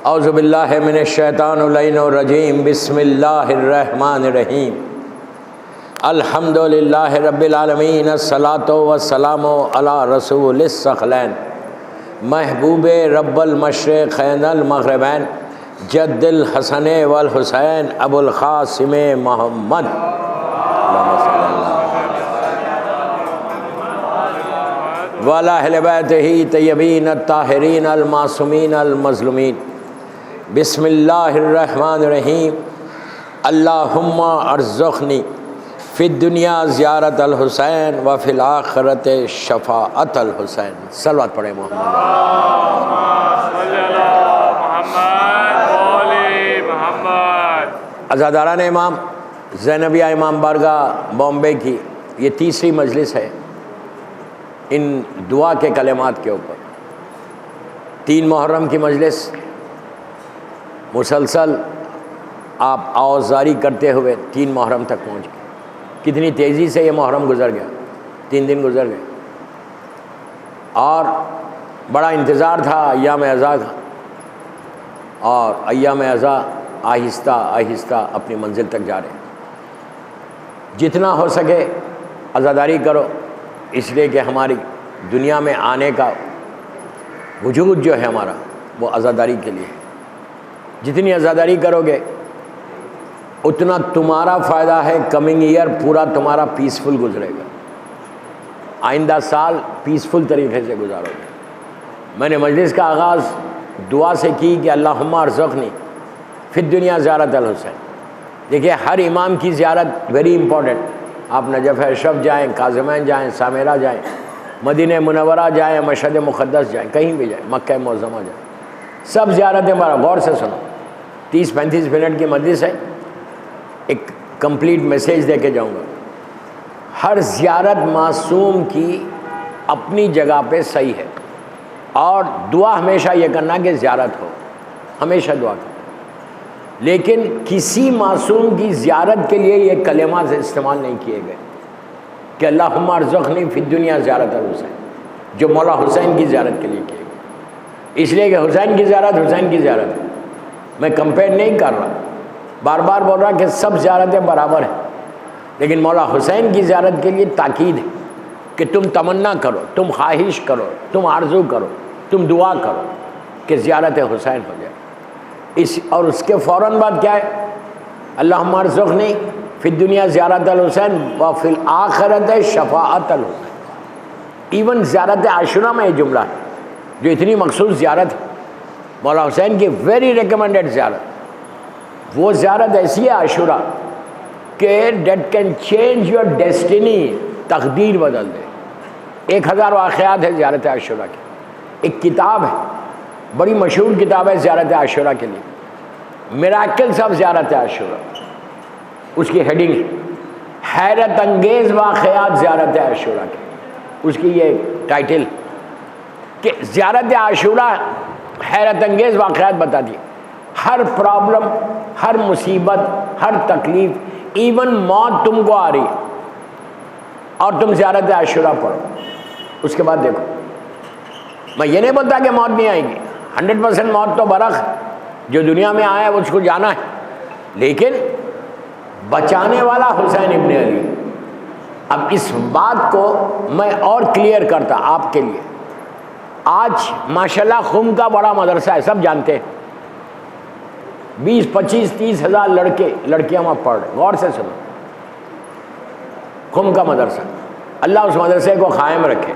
اعوذ باللہ من الشیطان اللعین الرجیم بسم اللہ الرحمن الرحیم الحمد للہ رب العالمین الصلاۃ والسلام علی رسول الثقلین محبوب رب المشرقین المغربین جد الحسن والحسین ابو القاسم محمد وعلی اہل بیتہ طیبین الطاہرین المعصومین المظلومین بسم اللہ الرحمن الرحیم اللہم ارزقنی فی الدنیا زیارت الحسین وفی الآخرت شفاعت الحسین۔ صلوات پڑھیں محمد عزاداران امام زینبیہ امام بارگاہ بامبے کی یہ تیسری مجلس ہے ان دعا کے کلمات کے اوپر۔ 3 محرم کی مجلس مسلسل آپ آوازاری کرتے ہوئے 3 محرم تک پہنچ گئے۔ کتنی تیزی سے یہ محرم گزر گیا، 3 دن گزر گئے، اور بڑا انتظار تھا ایام عزا کا، اور ایام عزا آہستہ آہستہ اپنی منزل تک جا رہے ہیں۔ جتنا ہو سکے عزاداری کرو، اس لیے کہ ہماری دنیا میں آنے کا وجود جو ہے ہمارا وہ عزاداری کے لیے ہے۔ جتنی عزاداری کرو گے اتنا تمہارا فائدہ ہے، کمنگ ایئر پورا تمہارا پیسفل گزرے گا، آئندہ سال پیسفل طریقے سے گزارو گے۔ میں نے مجلس کا آغاز دعا سے کی کہ اللہم ارزقنی فی الدنیا زیارت الحسین۔ دیکھیے ہر امام کی زیارت ویری امپورٹنٹ۔ آپ نجف اشرف جائیں، کاظمین جائیں، سامرہ جائیں، مدینہ منورہ جائیں، مشہد مقدس جائیں، کہیں بھی جائیں، مکہ معظمہ جائیں، سب زیارتیں بڑا غور سے سنو۔ 30-35 منٹ کی مجلس ہے، ایک کمپلیٹ میسیج دے کے جاؤں گا۔ ہر زیارت معصوم کی اپنی جگہ پہ صحیح ہے، اور دعا ہمیشہ یہ کرنا کہ زیارت ہو، ہمیشہ دعا کرنا۔ لیکن کسی معصوم کی زیارت کے لیے یہ کلمات استعمال نہیں کیے گئے کہ اللہم ارزقنی فی الدنیا زیارت الحسین، جو مولا حسین کی زیارت کے لیے کیے گئے، اس لیے کہ حسین کی زیارت حسین کی زیارت ہے۔ میں کمپیئر نہیں کر رہا، بار بار بول رہا کہ سب زیارتیں برابر ہیں، لیکن مولا حسین کی زیارت کے لیے تاکید ہے کہ تم تمنا کرو، تم خواہش کرو، تم آرزو کرو، تم دعا کرو کہ زیارت حسین ہو جائے۔ اور اس کے فوراً بعد کیا ہے؟ اللہم ارزقنی فی الدنیا زیارت الحسین وفی الآخرت شفاعت الحسین۔ ایون زیارت عاشورہ میں یہ جملہ ہے، جو اتنی مخصوص زیارت ہے مولا حسین کی، ویری ریکمنڈڈ زیارت۔ وہ زیارت ایسی ہے عاشورہ کہ that can change your destiny, تقدیر بدل دے۔ 1000 واقعات ہے زیارت عاشورہ کی۔ ایک کتاب ہے، بڑی مشہور کتاب ہے زیارت عاشورہ کے لیے، میراکلز آف زیارت عاشورہ، اس کی ہیڈنگ ہے حیرت انگیز واقعات زیارت عاشورہ کے۔ اس کی یہ ٹائٹل کہ زیارت عاشورہ حیرت انگیز واقعات بتا دیے، ہر پرابلم، ہر مصیبت، ہر تکلیف، ایون موت تم کو آ رہی ہے اور تم زیارت عاشورہ پڑھو۔ اس کے بعد دیکھو، میں یہ نہیں بولتا کہ موت نہیں آئے گی، 100% موت تو برخ جو دنیا میں آیا ہے اس کو جانا ہے، لیکن بچانے والا حسین ابن علی۔ اب اس بات کو میں اور کلیئر کرتا آپ کے لیے۔ آج ماشاءاللہ خم کا بڑا مدرسہ ہے، سب جانتے ہیں، 20, 25, 30 ہزار لڑکے لڑکیاں وہاں پڑھ رہے۔ غور سے سنو، خم کا مدرسہ، اللہ اس مدرسے کو قائم رکھے،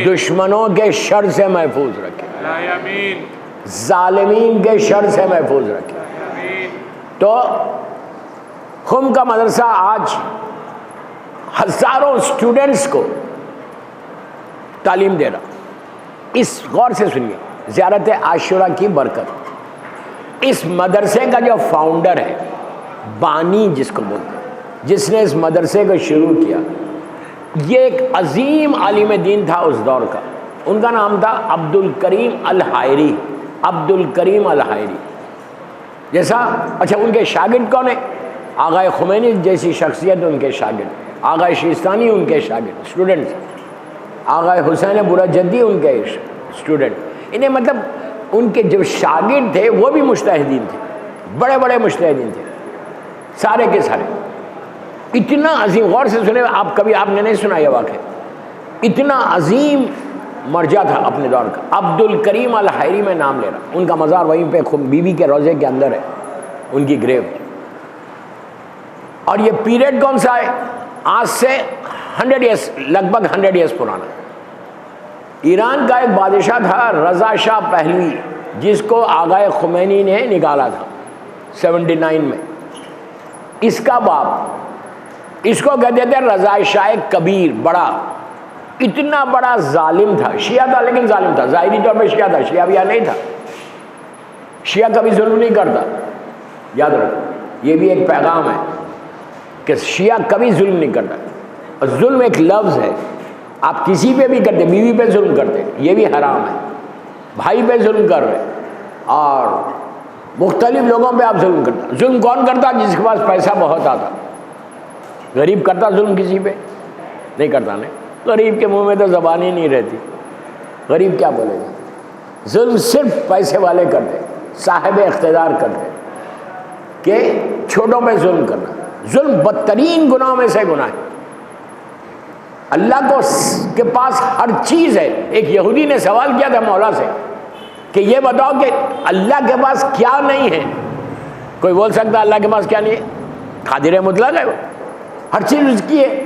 دشمنوں کے شر سے محفوظ رکھے، ظالمین کے شر سے محفوظ رکھے۔ تو خم کا مدرسہ آج ہزاروں اسٹوڈنٹس کو تعلیم دے رہا۔ اس غور سے سنیے، زیارت عاشورہ کی برکت۔ اس مدرسے کا جو فاؤنڈر ہے، بانی جس کو بولتے ہیں، جس نے اس مدرسے کو شروع کیا، یہ ایک عظیم عالم دین تھا اس دور کا۔ ان کا نام تھا عبد الکریم الحائری۔ عبد الکریم الحائری جیسا، اچھا ان کے شاگرد کون ہیں؟ آغا خمینی جیسی شخصیت ان کے شاگرد، آغا شیستانی ان کے شاگرد، اسٹوڈنٹس، آغا حسین برجدی ان کے اسٹوڈنٹ۔ انہیں مطلب ان کے جو شاگرد تھے وہ بھی مجتہدین تھے، بڑے بڑے مجتہدین تھے سارے کے سارے. اتنا عظیم، غور سے سنے، آپ نے نہیں سنا یہ واقعہ، اتنا عظیم مرجع تھا اپنے دور کا. عبد الکریم الحائری میں نام لے رہا، ان کا مزار وہیں پہ بی بی کے روضے کے اندر ہے، ان کی گریو. اور یہ پیریڈ کون سا ہے؟ آج سے 100 ایئرس، لگ بھگ 100 ایئرس پرانا. ایران کا ایک بادشاہ تھا رضا شاہ پہلوی، جس کو آغا خمینی نے نکالا تھا 79 میں. اس کا باپ، اس کو کہتے تھے رضا شاہ کبیر، بڑا، اتنا بڑا ظالم تھا. شیعہ تھا لیکن ظالم تھا، ظاہری طور پہ شیعہ تھا، شیعہ بیاہ نہیں تھا. شیعہ کبھی ظلم نہیں کرتا، یاد رکھو، یہ بھی ایک پیغام ہے کہ شیعہ کبھی ظلم نہیں کرتا. اور ظلم ایک لفظ ہے، آپ کسی پہ بھی کرتے، بیوی پہ ظلم کرتے، یہ بھی حرام ہے. بھائی پہ ظلم کر رہے، اور مختلف لوگوں پہ آپ ظلم کرتے. ظلم کون کرتا؟ جس کے پاس پیسہ بہت آتا. غریب کرتا ظلم کسی پہ؟ نہیں کرتا. نہیں، غریب کے منہ میں تو زبان ہی نہیں رہتی، غریب کیا بولے گا. ظلم صرف پیسے والے کرتے، صاحب اقتدار کرتے، کہ چھوٹوں پہ ظلم کرنا. ظلم بدترین گناہوں میں سے گناہ ہے. اللہ کے پاس ہر چیز ہے. ایک یہودی نے سوال کیا تھا مولا سے کہ یہ بتاؤ کہ اللہ کے پاس کیا نہیں ہے. کوئی بول سکتا اللہ کے پاس کیا نہیں ہے؟ قادر مطلق ہے وہ، ہر چیز اس کی ہے.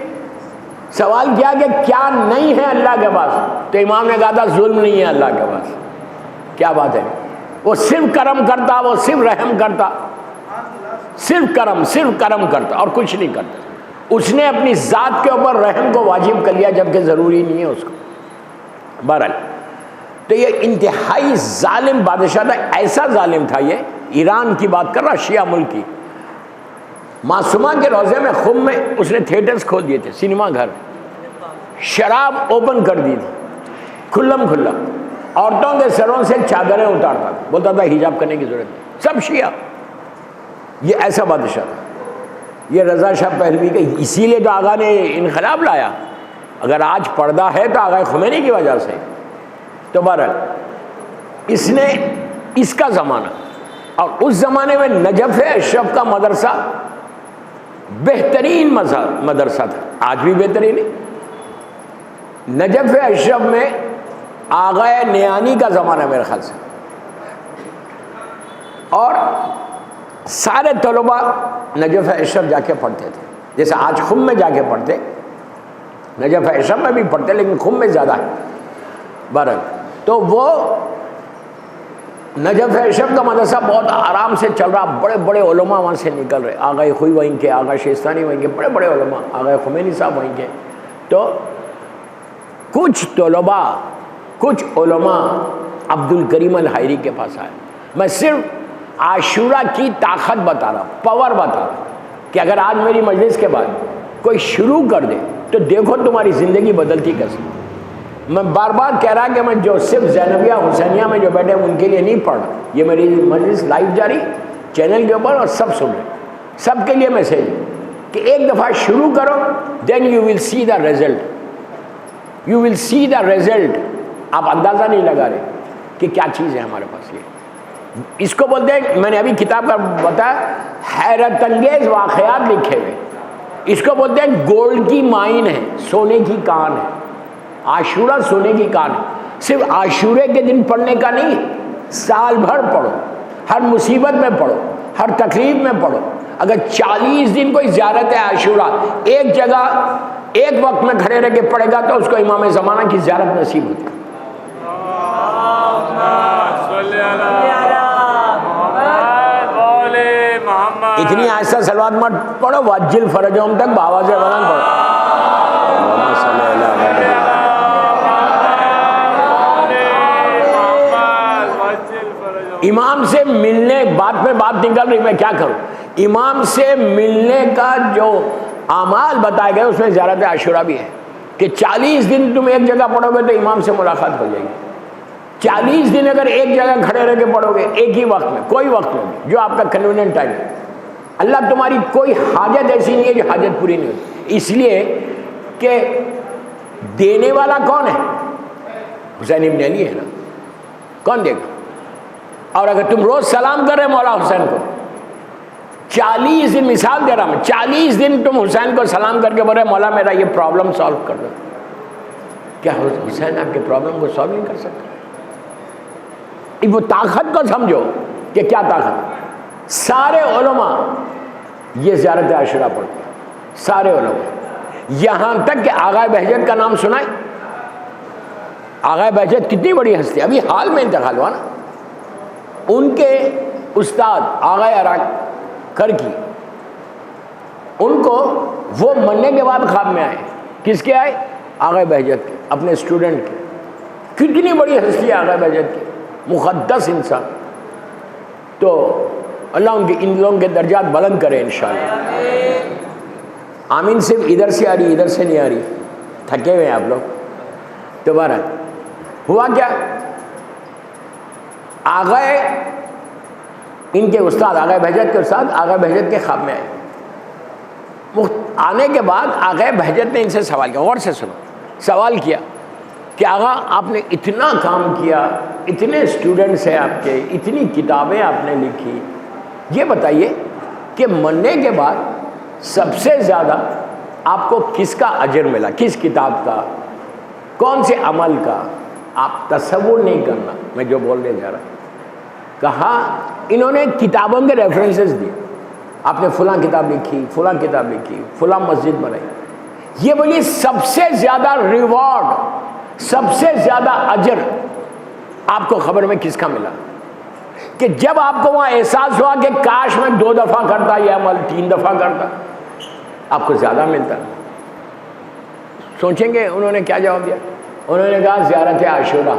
سوال کیا کہ کیا نہیں ہے اللہ کے پاس؟ تو امام نے کہا تھا ظلم نہیں ہے اللہ کے پاس. کیا بات ہے! وہ صرف کرم کرتا، وہ صرف رحم کرتا، صرف کرم کرتا اور کچھ نہیں کرتا. اس نے اپنی ذات کے اوپر رحم کو واجب کر لیا جبکہ ضروری نہیں ہے اس کو. بہرحال تو یہ انتہائی ظالم بادشاہ تھا. ایسا ظالم تھا یہ، ایران کی بات کر رہا، شیعہ ملک کی. معصومہ کے روضے میں خم میں اس نے تھیٹرز کھول دیے تھے، سینما گھر، شراب اوپن کر دی تھی کھلم کھلا. عورتوں کے سروں سے چادریں اتارتا تھا، بولتا تھا حجاب کرنے کی ضرورت نہیں. سب شیعہ. یہ ایسا بادشاہ تھا یہ رضا شاہ پہلوی کا. اسی لیے تو آغا نے انقلاب لایا. اگر آج پردہ ہے تو آغا خمینی کی وجہ سے. تو بہرحال اس نے، اس کا زمانہ، اور اس زمانے میں نجف اشرف کا مدرسہ بہترین مدرسہ تھا. آج بھی بہترین ہے. نجف اشرف میں آغا نیانی کا زمانہ میرے خیال سے، اور سارے طلباء نجف اشرف جا کے پڑھتے تھے. جیسے آج خم میں جا کے پڑھتے، نجف اشرف میں بھی پڑھتے لیکن خم میں زیادہ ہے. بہرحال تو وہ نجف اشرف کا مدرسہ بہت آرام سے چل رہا. بڑے بڑے علماء وہاں سے نکل رہے. آغا خوئی وہیں کے، آغا شیستانی وہیں کے، بڑے بڑے علماء، آغا خمینی صاحب وہیں کے. تو کچھ طلباء، کچھ علماء عبد الکریم الحائری کے پاس آئے. میں صرف عاشورہ کی طاقت بتا رہا، پاور بتا رہا کہ اگر آج میری مجلس کے بعد کوئی شروع کر دے تو دیکھو تمہاری زندگی بدلتی کیسے. میں بار بار کہہ رہا کہ میں جو صرف زینبیہ حسینیہ میں جو بیٹھے ان کے لیے نہیں پڑھ رہا. یہ میری مجلس لائیو جاری چینل کے اوپر، اور سب سن رہے، سب کے لیے میسیج کہ ایک دفعہ شروع کرو، then you will see the result, you will see the result. آپ اندازہ نہیں لگا رہے کہ کیا چیز ہے ہمارے پاس. یہ اس کو بولتے ہیں، میں نے ابھی کتاب کا بتایا، حیرت انگیز واقعات لکھے ہوئے. اس کو بولتے ہیں گولڈ کی مائن ہے، سونے کی کان ہے. عاشورہ سونے کی کان ہے. صرف عاشورے کے دن پڑھنے کا نہیں، سال بھر پڑھو، ہر مصیبت میں پڑھو، ہر تکلیف میں پڑھو. اگر 40 دن کوئی زیارت ہے عاشورہ ایک جگہ ایک وقت میں کھڑے رہ کے پڑھے گا تو اس کو امام زمانہ کی زیارت نصیب ہوتی ہے. اتنی آہستہ صلوات مت پڑھو، واجل فرجہم تک بآواز بلند پڑھو. امام سے ملنے، بات میں بات نکل رہی، میں کیا کروں. امام سے ملنے کا جو اعمال بتائے گئے اس میں زیارت عاشورہ بھی ہے کہ 40 دن تم ایک جگہ پڑھو گے تو امام سے ملاقات ہو جائے گی. 40 دن اگر ایک جگہ کھڑے رہ کے پڑھو گے ایک ہی وقت میں، کوئی وقت میں جو آپ کا کنویننٹ ٹائم ہے. اللہ تمہاری کوئی حاجت ایسی نہیں ہے جو حاجت پوری نہیں ہوتی. اس لیے کہ دینے والا کون ہے؟ حسین ابن علی ہے نا. کون دے گا؟ اور اگر تم روز سلام کر رہے مولا حسین کو، 40 دن، مثال دے رہا میں، 40 دن تم حسین کو سلام کر کے بول رہے مولا میرا یہ پرابلم سالو کر دو، کیا حسین آپ کے پرابلم کو سالو نہیں کر سکتا؟ وہ طاقت کو سمجھو کہ کیا طاقت. سارے علماء یہ زیارت عاشورہ پڑھتے ہیں، سارے علماء، یہاں تک کہ آغا بہجت کا نام سنا ہے؟ آغا بہجت کتنی بڑی ہستی، ابھی حال میں انتقال ہوا نا. ان کے استاد آغا عراق کرکی، ان کو وہ مرنے کے بعد خواب میں آئے. کس کے آئے؟ آغا بہجت کے، اپنے اسٹوڈنٹ کے. کتنی بڑی ہستی ہے آغا بہجت کی، مقدس انسان. تو اللہ ان لوگوں کے درجات بلند کرے انشاءاللہ. آمین صرف ادھر سے آ رہی، ادھر سے نہیں آ رہی، تھکے ہوئے ہیں آپ لوگ. دوبارہ ہوا کیا؟ آغا ان کے استاد، آغا بہجت کے استاد آغا بہجت کے خواب میں آئے. آنے کے بعد آغا بہجت نے ان سے سوال کیا، غور سے سنو. سوال کیا کہ آغا آپ نے اتنا کام کیا، اتنے اسٹوڈنٹس ہیں آپ کے، اتنی کتابیں آپ نے لکھی، یہ بتائیے کہ مرنے کے بعد سب سے زیادہ آپ کو کس کا اجر ملا، کس کتاب کا، کون سے عمل کا؟ آپ تصور نہیں کرنا میں جو بولنے جا رہا ہوں. کہا انہوں نے کتابوں کے ریفرنسز دیے، آپ نے فلاں کتاب لکھی، فلاں کتاب لکھی، فلاں مسجد بنائی. یہ بولیے سب سے زیادہ ریوارڈ، سب سے زیادہ اجر آپ کو خبر میں کس کا ملا؟ کہ جب آپ کو وہاں احساس ہوا کہ کاش میں 2 دفعہ کرتا یہ عمل، 3 دفعہ کرتا، آپ کو زیادہ ملتا. سوچیں گے انہوں نے کیا جواب دیا؟ انہوں نے کہا زیارت عاشورہ.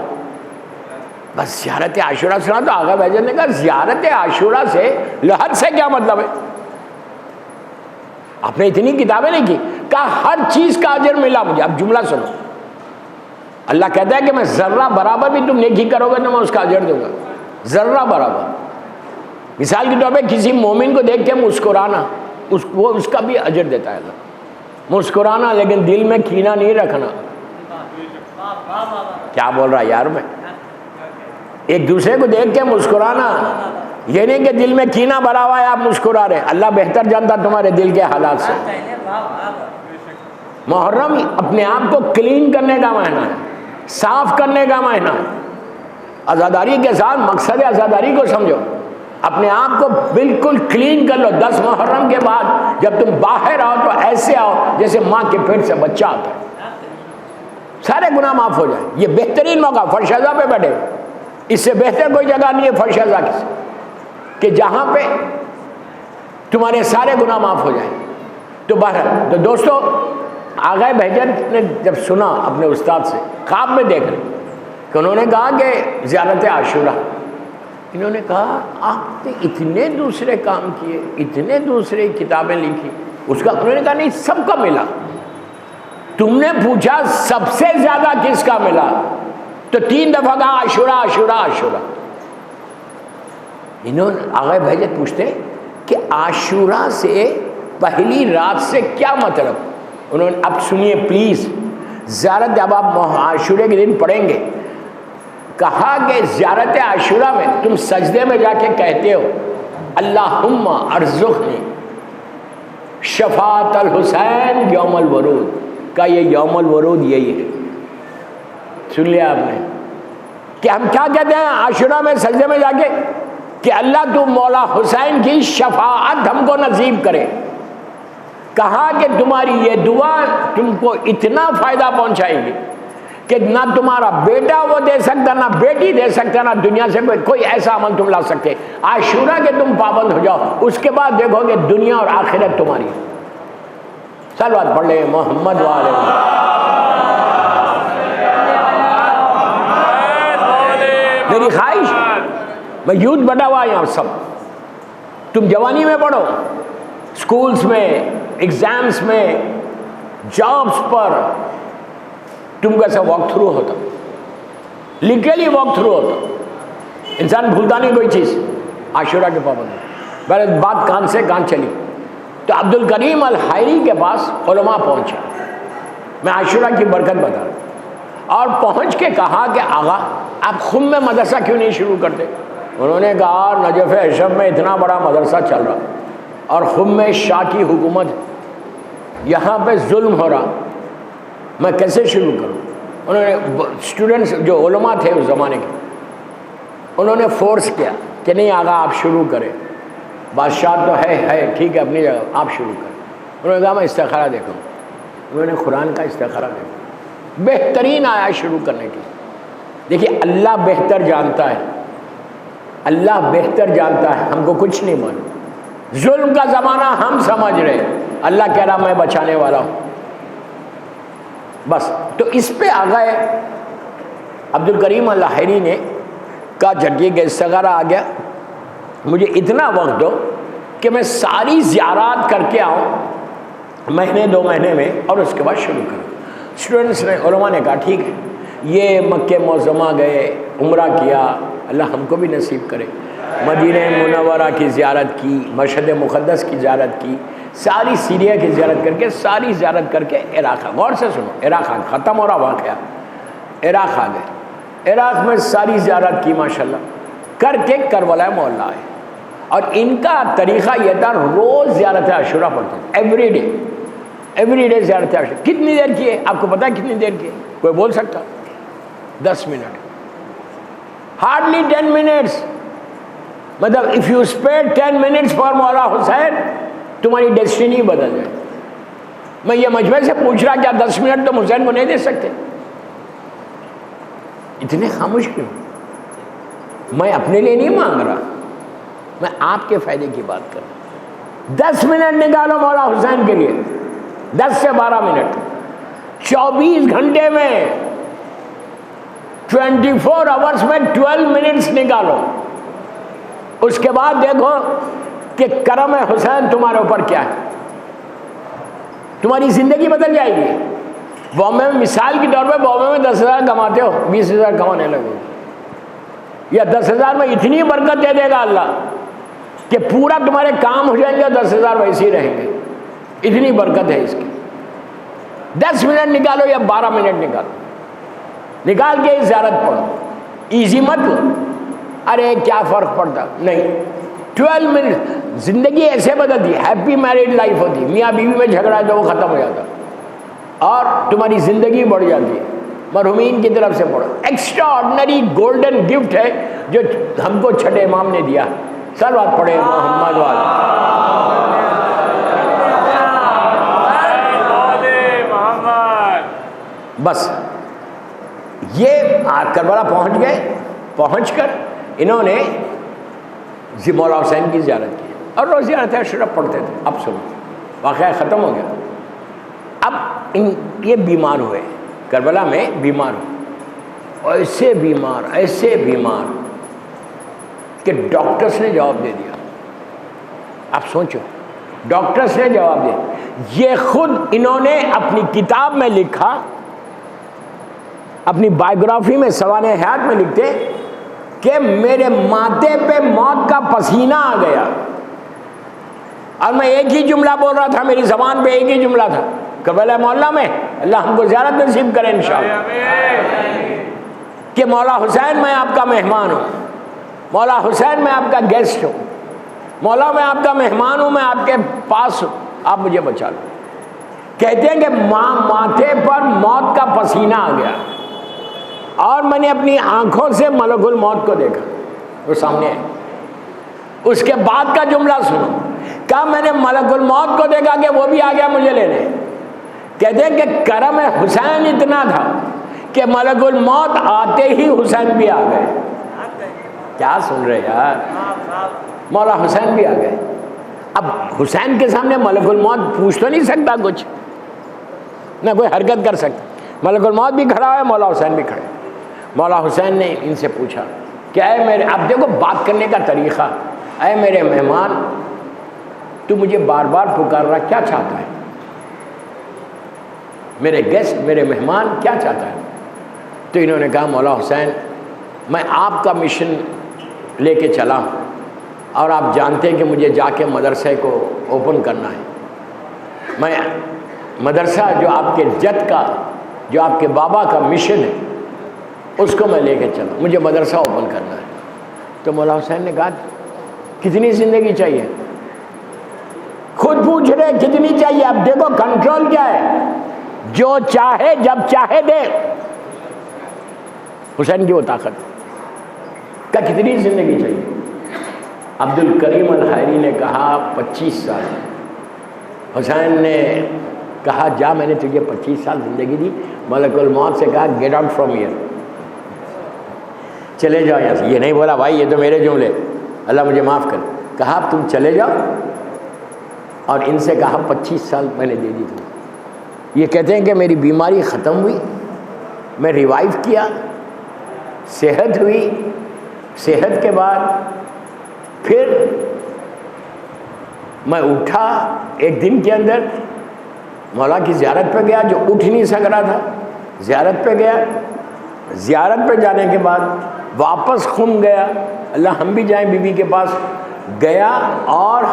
بس زیارت عاشورہ سنا تو آغا بہجت نے کہا زیارت عاشورہ سے لحد سے کیا مطلب ہے؟ آپ نے اتنی کتابیں نہیں کی. کہا ہر چیز کا اجر ملا مجھے. اب جملہ سنو، اللہ کہتا ہے کہ میں ذرہ برابر بھی تم نیکی کرو گے تو میں اس کا اجر دوں گا، ذرہ برابر. مثال کے طور پہ کسی مومن کو دیکھ کے مسکرانا، وہ اس کا بھی اجر دیتا ہے اللہ. مسکرانا لیکن دل میں کینہ نہیں رکھنا. کیا بول رہا یار میں؟ ایک دوسرے کو دیکھ کے مسکرانا، یہ نہیں کہ دل میں کینہ بھرا ہوا ہے آپ مسکرا رہے. اللہ بہتر جانتا تمہارے دل کے حالات سے. محرم اپنے آپ کو کلین کرنے کا مہینہ ہے، صاف کرنے کا مہینہ ہے. عزاداری کے ساتھ مقصد عزاداری کو سمجھو، اپنے آپ کو بالکل کلین کر لو. 10 محرم کے بعد جب تم باہر آؤ تو ایسے آؤ جیسے ماں کے پیٹ سے بچہ آتا ہے، سارے گناہ معاف ہو جائیں. یہ بہترین موقع، فرش اعضاء پہ بیٹھے، اس سے بہتر کوئی جگہ نہیں ہے فرش اعضاء کی کہ جہاں پہ تمہارے سارے گناہ معاف ہو جائیں. تو بہرحال تو دوستو، آغا بہجت نے جب سنا اپنے استاد سے، خواب میں دیکھ رہے کہ انہوں نے کہا کہ زیارت عاشورہ. انہوں نے کہا آپ نے اتنے دوسرے کام کیے، اتنے دوسرے کتابیں لکھی، اس کا؟ انہوں نے کہا نہیں، سب کا ملا. تم نے پوچھا سب سے زیادہ کس کا ملا، تو 3 دفعہ کہا عاشورہ عاشورہ عاشورہ. انہوں نے آغا بہجت پوچھتے کہ عاشورہ سے پہلی رات سے کیا مطلب؟ انہوں نے اب سنیے پلیز، زیارت جب آپ عاشورے کے دن پڑھیں گے، کہا کہ زیارت عاشورہ میں تم سجدے میں جا کے کہتے ہو اللہم ارزقنی شفاعت الحسین یوم الورود. کا یہ یوم الورود یہی ہے. سن لیا آپ نے کہ ہم کیا کہتے ہیں عاشورہ میں سجدے میں جا کے کہ اللہ تو مولا حسین کی شفاعت ہم کو نصیب کرے. کہا کہ تمہاری یہ دعا تم کو اتنا فائدہ پہنچائے گی کہ نہ تمہارا بیٹا وہ دے سکتا، نہ بیٹی دے سکتا، نہ دنیا سے کوئی ایسا عمل تم لا سکتے. عاشورہ کے تم پابند ہو جاؤ، اس کے بعد دیکھو گے دنیا اور آخرت تمہاری. صلوات پڑھ لیں محمد والے. میری خواہش، میں یوتھ بٹا ہوا یہاں سب، تم جوانی میں پڑھو، اسکولس میں، ایگزامس میں، جابس پر، تم کا ایسا واک تھرو ہوتا، لیگلی واک تھرو ہوتا. انسان بھولتا نہیں کوئی چیز. عاشورہ کے پابند. پہلے بات کان سے کان چلی تو عبد الکریم الحائری کے پاس علماء پہنچے. میں عاشورہ کی برکت بتا رہا ہوں. اور پہنچ کے کہا کہ آغا آپ خم میں مدرسہ کیوں نہیں شروع کرتے؟ انہوں نے کہا نجف اشرف میں اتنا بڑا مدرسہ چل رہا اور خم میں شاہ کی حکومت، یہاں پہ ظلم ہو رہا، میں کیسے شروع کروں؟ انہوں نے اسٹوڈنٹس جو علماء تھے اس زمانے کے، انہوں نے فورس کیا کہ نہیں آقا آپ شروع کریں، بادشاہ تو ہے ٹھیک ہے اپنی جگہ، آپ شروع کریں۔ انہوں نے کہا میں استخارہ دیکھوں۔ انہوں نے قرآن کا استخارہ دیکھا، بہترین آیا شروع کرنے کی۔ دیکھیے اللہ بہتر جانتا ہے، اللہ بہتر جانتا ہے، ہم کو کچھ نہیں معلوم۔ ظلم کا زمانہ ہم سمجھ رہے، اللہ کہہ رہا میں بچانے والا ہوں۔ بس تو اس پہ آ گئے عبد الکریم اللاہری نے کہا جگہ کہ استخارہ آ گیا، مجھے اتنا وقت دو کہ میں ساری زیارات کر کے آؤں مہینے 2 مہینے میں، اور اس کے بعد شروع کروں۔ اسٹوڈنٹس نے، علماء نے کہا ٹھیک ہے۔ یہ مکہ معظمہ گئے، عمرہ کیا، اللہ ہم کو بھی نصیب کرے، مدینہ منورہ کی زیارت کی، مشہد مقدس کی زیارت کی، ساری سیریا کی زیارت کر کے، ساری زیارت کر کے عراق، غور سے سنو، عراق آ گئے، ختم ہو رہا واقعہ، عراق آ گئے، عراق میں ساری زیارت کی ماشاءاللہ کر کے کربلا مولا آئے۔ اور ان کا طریقہ یہ تھا روز زیارت عاشورہ پڑھتے تھے، ایوری ڈے زیارت عاشورہ۔ کتنی دیر کی ہے آپ کو پتا ہے؟ کتنی دیر کی ہے؟ کوئی بول سکتا؟ 10 منٹ، ہارڈلی 10 منٹس۔ مطلب if you spend 10 minutes for مولا حسین، تمہاری ڈیسٹینی بدل جائے۔ میں یہ مجمع سے پوچھ رہا کیا 10 منٹ تم حسین کو نہیں دے سکتے؟ اتنے خاموش کیوں؟ میں اپنے لیے نہیں مانگ رہا، میں آپ کے فائدے کی بات کر رہا ہوں۔ 10 منٹ نکالو مولا حسین کے لیے، 10 سے 12 منٹ، 24 گھنٹے میں 24 آورس میں 12 منٹس نکالو۔ اس کے بعد دیکھو کہ کرم حسین تمہارے اوپر کیا ہے، تمہاری زندگی بدل جائے گی۔ بامبے میں مثال کے طور پہ بامبے میں 10,000 کماتے ہو، 20,000 کمانے لگو، یا 10,000 میں اتنی برکت دے دے گا اللہ کہ پورا تمہارے کام ہو جائیں گے اور 10,000 ویسے ہی رہیں گے، اتنی برکت ہے اس کی۔ 10 منٹ نکالو یا 12 منٹ نکال کے زیارت پڑھو، ایزی مت لو، ارے کیا فرق پڑتا، نہیں، 12 منٹ زندگی ایسے بدلتی ہے۔ ہیپی میرڈ لائف ہوتی، میاں بیوی میں جھگڑا ہے تو وہ ختم ہو جاتا اور تمہاری زندگی بڑھ جاتی ہے۔ مرحومین کی طرف سے پڑھو، ایکسٹرا آرڈنری گولڈن گفٹ ہے جو ہم کو چھٹے امام نے دیا۔ صلوات پڑھے محمد بس یہ کربلا پہنچ گئے، پہنچ کر انہوں نے مولا حسین کی زیارت کی اور روز زیارت عاشورہ پڑھتے تھے۔ اب سنو واقعہ ختم ہو گیا۔ اب یہ بیمار ہوئے، کربلا میں بیمار ہوئے، ایسے بیمار کہ ڈاکٹرز نے جواب دے دیا۔ آپ سوچو، ڈاکٹرز نے جواب دیا۔ یہ خود انہوں نے اپنی کتاب میں لکھا، اپنی بائیوگرافی میں سوانح حیات میں لکھتے کہ میرے ماتھے پہ موت کا پسینہ آ گیا اور میں ایک ہی جملہ بول رہا تھا، میری زبان پہ ایک ہی جملہ تھا، کربلا مولا میں اللہ ہم کو زیارت نصیب کرے انشاءاللہ، کہ مولا حسین میں آپ کا مہمان ہوں، مولا حسین میں آپ کا گیسٹ ہوں، مولا میں آپ کا مہمان ہوں، میں آپ کے پاس ہوں، آپ مجھے بچا لو۔ کہتے ہیں کہ ماتھے پر موت کا پسینہ آ گیا اور میں نے اپنی آنکھوں سے ملک الموت کو دیکھا، وہ سامنے ہے۔ اس کے بعد کا جملہ سنو، کہا میں نے ملک الموت کو دیکھا کہ وہ بھی آ گیا مجھے لینے۔ کہتے ہیں کہ کرم حسین اتنا تھا کہ ملک الموت آتے ہی حسین بھی آ گئے۔ کیا سن رہے یار، مولا حسین بھی آ گئے۔ اب حسین کے سامنے ملک الموت پوچھ تو نہیں سکتا کچھ، نہ کوئی حرکت کر سکتا، ملک الموت بھی کھڑا ہے، مولا حسین بھی کھڑے۔ مولا حسین نے ان سے پوچھا کہ اے میرے، اب دیکھو بات کرنے کا طریقہ، اے میرے مہمان، تو مجھے بار بار پکار رہا، کیا چاہتا ہے؟ میرے گیسٹ، میرے مہمان کیا چاہتا ہے؟ تو انہوں نے کہا مولا حسین میں آپ کا مشن لے کے چلا ہوں اور آپ جانتے ہیں کہ مجھے جا کے مدرسے کو اوپن کرنا ہے۔ میں مدرسہ جو آپ کے جد کا، جو آپ کے بابا کا مشن ہے، اس کو میں لے کے چلا، مجھے مدرسہ اوپن کرنا ہے۔ تو مولا حسین نے کہا کتنی زندگی چاہیے؟ خود پوچھ رہے کتنی چاہیے. اب دیکھو کنٹرول کیا ہے، جو چاہے جب چاہے دے. حسین کی وہ طاقت کہ کتنی زندگی چاہیے؟ عبد الکریم الحائری نے کہا 25 سال. حسین نے کہا جا میں نے تجھے 25 سال زندگی دی. ملک الموت سے کہا گیٹ آؤٹ فرام ہیئر، چلے جاؤ یہاں سے. یہ نہیں بولا بھائی یہ تو میرے جملے، اللہ مجھے معاف کر. کہا اب تم چلے جاؤ، اور ان سے کہا 25 سال میں نے دے دی تم. یہ کہتے ہیں کہ میری بیماری ختم ہوئی، میں ریوائیو کیا، صحت ہوئی. صحت کے بعد پھر میں اٹھا ایک دن کے اندر، مولا کی زیارت پہ گیا جو اٹھ نہیں سک رہا تھا. زیارت پہ گیا، زیارت پہ جانے کے بعد واپس خم گیا. اللہ ہم بھی جائیں بی بی کے پاس. گیا اور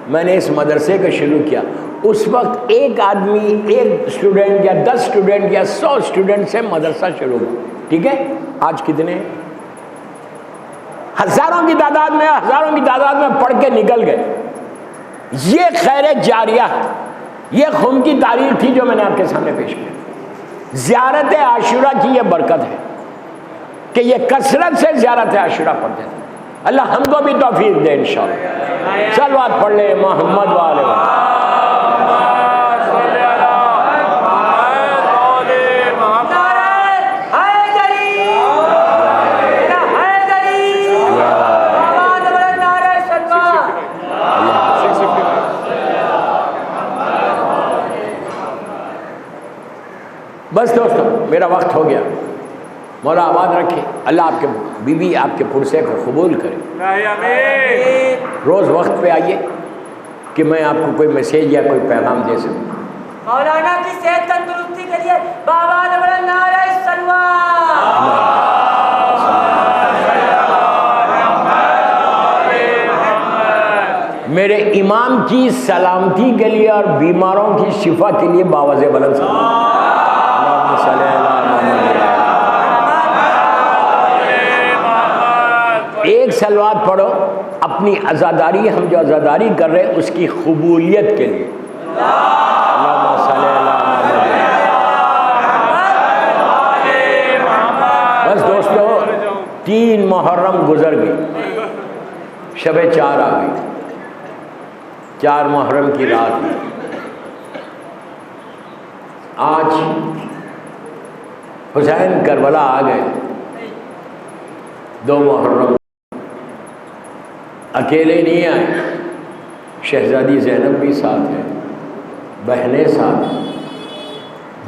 میں نے اس مدرسے کو شروع کیا. اس وقت ایک آدمی، ایک اسٹوڈنٹ یا 10 اسٹوڈنٹ یا 100 اسٹوڈنٹ سے مدرسہ شروع ہوا. ٹھیک ہے، آج کتنے؟ ہزاروں کی تعداد میں پڑھ کے نکل گئے. یہ خیر جاریہ، یہ خم کی تاریخ تھی جو میں نے آپ کے سامنے پیش کی. زیارت عاشورہ کی یہ برکت ہے کہ یہ کثرت سے زیارت عاشورہ پڑھتے تھے. اللہ ہم کو بھی توفیق دے انشاءاللہ. صلوات پڑھ لے محمد والے. بس دوستو میرا وقت ہو گیا. مولا آباد رکھے. اللہ آپ کے بی بی آپ کے پرسے کو قبول کرے. روز وقت پہ آئیے کہ میں آپ کو کوئی میسیج یا کوئی پیغام دے سکوں. مولانا کی صحت تندرستی کے لیے بابا نے بڑا نعرہ سلوات. میرے امام کی سلامتی کے لیے اور بیماروں کی شفا کے لیے باوز بلند سلام. ایک سلوات پڑھو اپنی عزاداری، ہم جو عزاداری کر رہے ہیں اس کی قبولیت کے لیے. اللہم صلی اللہ. بس دوستو 3 محرم گزر گئی، شب 4 آ گئی. 4 محرم کی رات ہے. آج حسین کربلا آ گئے. 2 محرم اکیلے نہیں آئے، شہزادی زینب بھی ساتھ ہے، بہنیں ساتھ ہیں.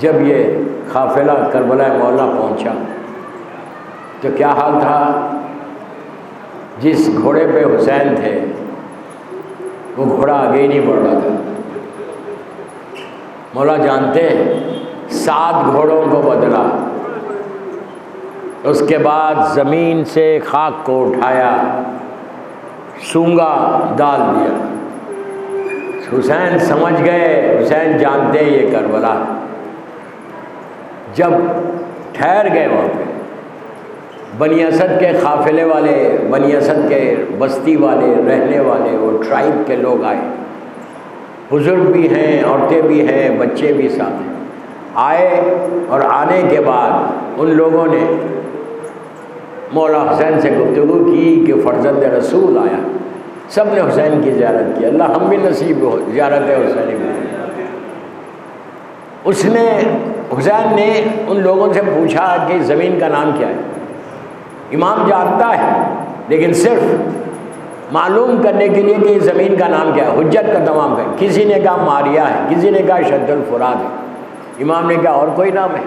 جب یہ قافلہ کربلا مولا پہنچا تو کیا حال تھا؟ جس گھوڑے پہ حسین تھے وہ گھوڑا آگے ہی نہیں بڑھ رہا تھا. مولا جانتے ہیں 7 گھوڑوں کو بدلا. اس کے بعد زمین سے خاک کو اٹھایا، سونگا ڈال دیا. حسین سمجھ گئے، حسین جانتے ہیں یہ کربلا. جب ٹھہر گئے وہاں پہ بنی اسد کے قافلے والے، بنی اسد کے بستی والے، رہنے والے، وہ ٹرائب کے لوگ آئے. بزرگ بھی ہیں، عورتیں بھی ہیں، بچے بھی ساتھ ہیں. آئے اور آنے کے بعد ان لوگوں نے مولا حسین سے گفتگو کی کہ فرزند رسول آیا. سب نے حسین کی زیارت کی. اللہ ہم بھی نصیب ہو زیارت حسین میں. حسین نے ان لوگوں سے پوچھا کہ زمین کا نام کیا ہے. امام جانتا ہے لیکن صرف معلوم کرنے کے لیے کہ زمین کا نام کیا ہے، حجت کا تمام ہے. کسی نے کہا ماریا ہے، کسی نے کہا شد الفرات ہے. امام نے کہا اور کوئی نام ہے،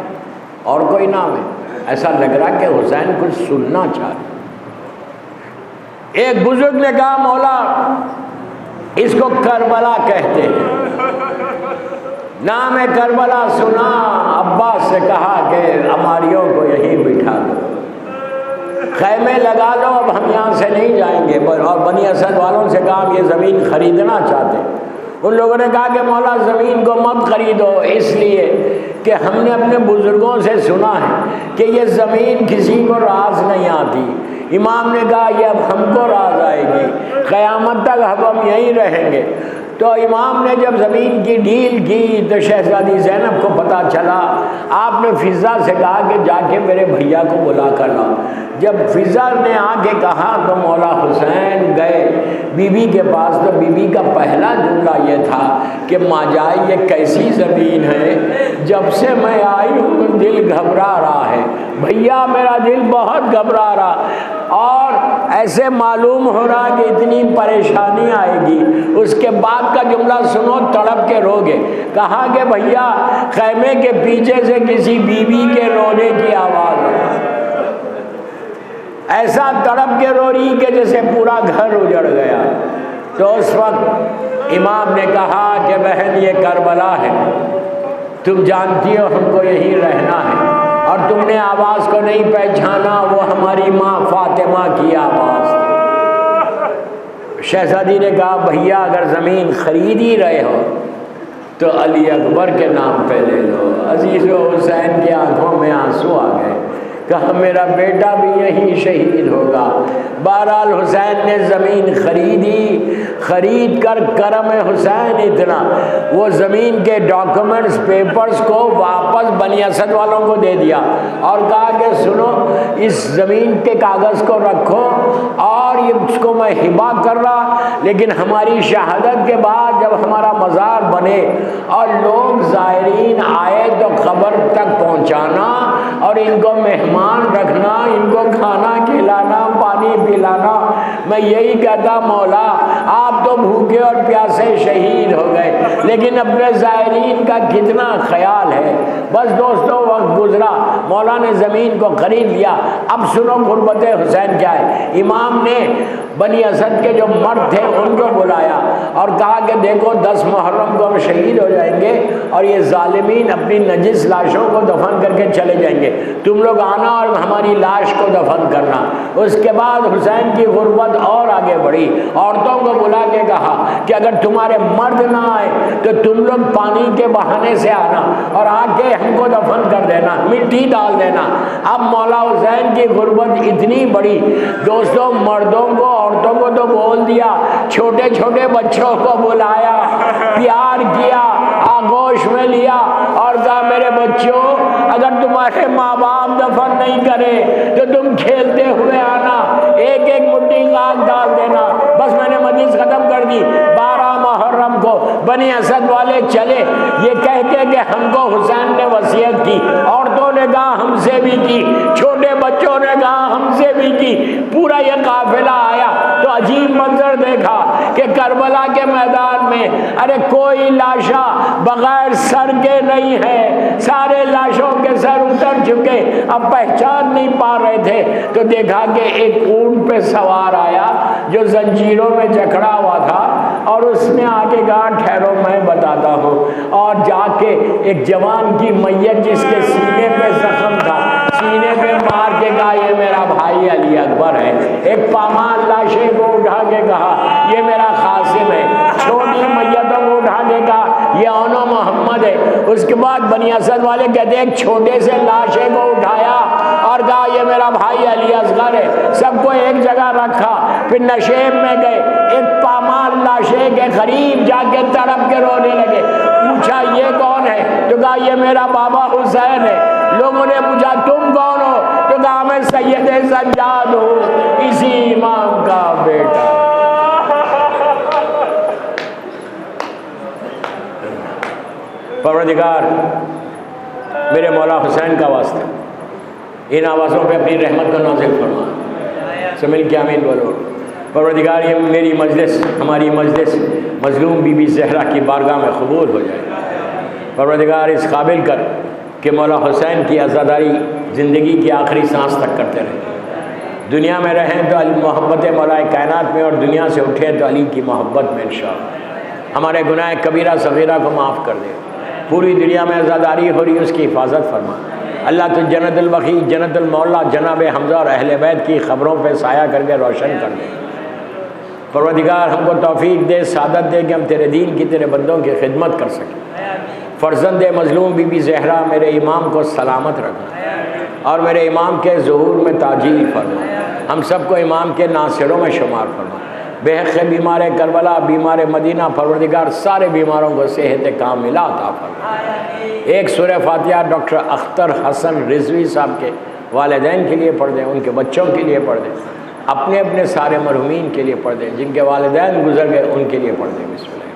اور کوئی نام ہے. ایسا لگ رہا کہ حسین کچھ سننا چاہ رہے. ایک بزرگ نے کہا مولا اس کو کربلا کہتے ہیں. نام کربلا سنا، عباس سے کہا کہ ہماریوں کو یہیں بٹھا دو، خیمے لگا دو، اب ہم یہاں سے نہیں جائیں گے. اور بنی اسد والوں سے کہا ہم یہ زمین خریدنا چاہتے ہیں. ان لوگوں نے کہا کہ مولا زمین کو مت خریدو، اس لیے کہ ہم نے اپنے بزرگوں سے سنا ہے کہ یہ زمین کسی کو راز نہیں آتی. امام نے کہا یہ اب ہم کو راز آئے گی، قیامت تک ہم یہیں رہیں گے۔ تو امام نے جب زمین کی ڈھیل کی تو شہزادی زینب کو پتہ چلا، آپ نے فضا سے کہا کہ جا کے میرے بھیا کو بلا کر لاؤ۔ جب فضا نے آ کے کہا تو مولا حسین گئے بی بی کے پاس، تو بی بی کا پہلا جملہ یہ تھا کہ ماں جائی یہ کیسی زمین ہے، جب سے میں آئی ہوں دل گھبرا رہا ہے، بھیا میرا دل بہت گھبرا رہا، اور ایسے معلوم ہو رہا کہ اتنی پریشانی آئے گی۔ اس کے بعد کا جملہ سنو، تڑپ کے رو گے، کہا کہ بھیا خیمے کے پیچھے سے کسی بیوی کے رونے کی آواز ہے، ایسا تڑپ کے رو رہی کہ جیسے پورا گھر اجڑ گیا۔ تو اس وقت امام نے کہا کہ بہن یہ کربلا ہے، تم جانتی ہو ہم کو یہی رہنا ہے، اور تم نے آواز کو نہیں پہچانا، وہ ہماری ماں فاطمہ کی آواز تھی۔ شہزادی نے کہا بھیا اگر زمین خرید ہی رہے ہو تو علی اکبر کے نام پہ لے لو۔ عزیز و حسین کی آنکھوں میں آنسو آ گئے، کہا میرا بیٹا بھی یہی شہید ہوگا۔ بہرحال حسین نے زمین خریدی، خرید کر کرم حسین اتنا، وہ زمین کے ڈاکومنٹس پیپرز کو واپس بنی اسد والوں کو دے دیا اور کہا کہ سنو اس زمین کے کاغذ کو رکھو، اور اس کو میں ہبہ کر رہا، لیکن ہماری شہادت کے بعد جب ہمارا مزار بنے اور لوگ زائرین آئے تو خبر تک پہنچانا، اور ان کو مہمان رکھنا، ان کو کھانا کھلانا، پانی پلانا۔ میں یہی کہتا مولا آپ تو بھوکے اور پیاسے شہید ہو گئے، لیکن اپنے زائرین کا کتنا خیال ہے۔ بس دوستو وقت گزرا، مولا نے زمین کو خرید لیا۔ اب سنو غربت حسین کیا ہے۔ امام نے بنی اسد کے جو مرد تھے ان کو بلایا اور کہا کہ دیکھو 10 محرم کو ہم شہید ہو جائیں گے اور یہ ظالمین اپنی نجس لاشوں کو دفن کر کے چلے جائیں گے، تم لوگ آنا اور ہماری لاش کو دفن کرنا۔ اس کے بعد حسین کی غربت اور آگے بڑھی، عورتوں کو بلا کے کہا کہ اگر تمہارے مرد نہ آئے تو تم لوگ پانی کے بہانے سے آنا اور آ کے ہم کو دفن کر دینا، مٹی ڈال دینا۔ اب مولا حسین کی غربت اتنی بڑی، دوستوں مردوں کو عورتوں کو تو بول دیا، چھوٹے چھوٹے بچوں کو بلایا، پیار کیا، آغوش میں لیا اور کہا میرے بچوں اگر تمہارے ماں باپ دفن نہیں کرے تو تم کھیلتے ہوئے آنا، ایک ایک مٹھی آگ ڈال دینا۔ بس میں نے مجلس ختم کر دی۔ 12 محرم کو بنی اسد والے چلے یہ کہہ کے کہ ہم کو حسین نے وصیت کی، عورتوں نے کہا ہم سے بھی کی، چھوٹے بچوں نے کہا ہم سے بھی کی۔ پورا یہ قافلہ آیا تو عجیب منظر دیکھا کہ کربلا کے میدان میں ارے کوئی لاشا بغیر سر کے نہیں ہے، سارے لاشوں کے سر اتر چکے، اب پہچان نہیں پا رہے تھے۔ تو دیکھا کہ ایک اونٹ پہ سوار آیا جو زنجیروں میں جکڑا ہوا تھا، اور اس نے آ کے کہا ٹھہرو میں بتاتا ہوں، اور جا کے ایک جوان کی میت جس کے سینے پہ زخم تھا سینے پہ مار کے کہا یہ میرا بھائی علی اکبر ہے۔ ایک پامال لاشے کو اٹھا کے کہا یہ میرا قاسم ہے، چھوٹی میتوں کو اٹھا کے کہا یہ اونو محمد ہے۔ اس کے بعد بنی اسد والے کہتے ہیں ایک چھوٹے سے لاشے کو اٹھایا اور کہا یہ میرا بھائی علی اصغر ہے، سب کو ایک جگہ رکھا، پھر نشیب میں گئے، ایک پامال لاشے کے قریب جا کے تڑپ کے رونے لگے، پوچھا یہ کون ہے؟ تو کہا یہ میرا بابا حسین ہے۔ لوگوں نے پوچھا تم کون ہو؟ تو کہا میں سید سجاد ہوں، اسی امام کا بیٹا۔ پروردگار میرے مولا حسین کا واسطہ ان آوازوں پہ اپنی رحمت کو نازل فرما، سے مل کے آمین بولو۔ پروردگار یہ میری مجلس، ہماری مجلس مظلوم بی بی زہرا کی بارگاہ میں قبول ہو جائے۔ پروردگار اس قابل کر کہ مولا حسین کی عزاداری زندگی کی آخری سانس تک کرتے رہیں، دنیا میں رہیں تو محبت مولا کائنات میں، اور دنیا سے اٹھیں تو علی کی محبت میں انشاءاللہ۔ ہمارے گناہ کبیرہ صغیرہ کو معاف کر دے، پوری دنیا میں عزاداری ہو رہی اس کی حفاظت فرما۔ اللہ تو جنت البقیع، جنت المولا جناب حمزہ اور اہل بیت کی خبروں پہ سایہ کر کے روشن کر دے۔ پروردگار ہم کو توفیق دے، سعادت دے کہ ہم تیرے دین کی، تیرے بندوں کی خدمت کر سکیں۔ فرزند مظلوم بی بی زہرا میرے امام کو سلامت رکھنا اور میرے امام کے ظہور میں تاجیل فرما، ہم سب کو امام کے ناصروں میں شمار فرما، بے حق بیمار کربلا، بیمار مدینہ، پروردگار سارے بیماروں کو صحت کاملہ عطا فرما۔ ایک سورہ فاتحہ ڈاکٹر اختر حسن رضوی صاحب کے والدین کے لیے پڑھ دیں، ان کے بچوں کے لیے پڑھ دیں، اپنے اپنے سارے مرحومین کے لیے پڑھ دیں، جن کے والدین گزر گئے ان کے لیے پڑھ دیں۔ بسم اللہ۔